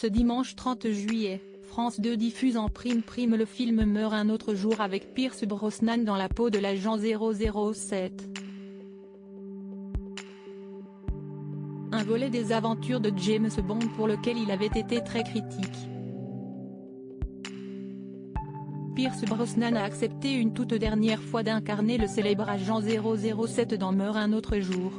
Ce dimanche 30 juillet, France 2 diffuse en prime le film Meurt un autre jour avec Pierce Brosnan dans la peau de l'agent 007. Un volet des aventures de James Bond pour lequel il avait été très critique. Pierce Brosnan a accepté une toute dernière fois d'incarner le célèbre agent 007 dans Meurt un autre jour.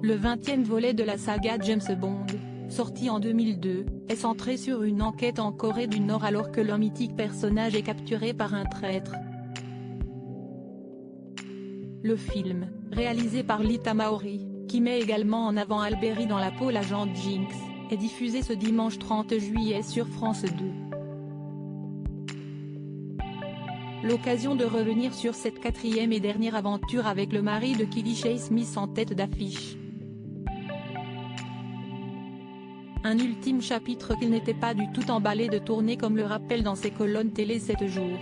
Le 20e volet de la saga James Bond, sorti en 2002, est centré sur une enquête en Corée du Nord alors que le mythique personnage est capturé par un traître. Le film, réalisé par Lita Maori, qui met également en avant Alberi dans la peau l'agent Jinx, est diffusé ce dimanche 30 juillet sur France 2. L'occasion de revenir sur cette quatrième et dernière aventure avec le mari de Kelly Shea Smith en tête d'affiche. Un ultime chapitre qu'il n'était pas du tout emballé de tourner comme le rappelle dans ses colonnes télé 7 jours.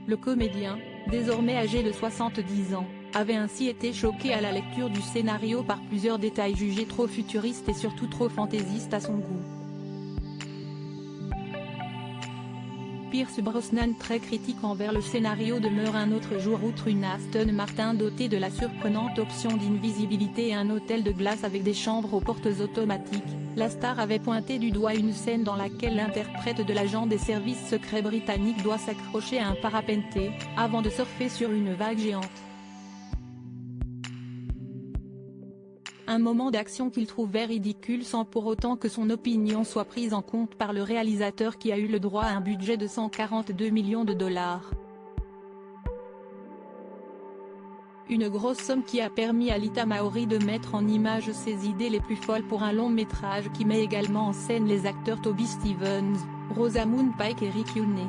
Le comédien, désormais âgé de 70 ans, avait ainsi été choqué à la lecture du scénario par plusieurs détails jugés trop futuristes et surtout trop fantaisistes à son goût. Pierce Brosnan très critique envers le scénario de Meurt un autre jour. Outre une Aston Martin dotée de la surprenante option d'invisibilité et un hôtel de glace avec des chambres aux portes automatiques, la star avait pointé du doigt une scène dans laquelle l'interprète de l'agent des services secrets britanniques doit s'accrocher à un parapenté, avant de surfer sur une vague géante. Un moment d'action qu'il trouvait ridicule sans pour autant que son opinion soit prise en compte par le réalisateur qui a eu le droit à un budget de 142 millions de dollars. Une grosse somme qui a permis à Lita Maori de mettre en image ses idées les plus folles pour un long métrage qui met également en scène les acteurs Toby Stephens, Rosamund Pike et Rick Yune.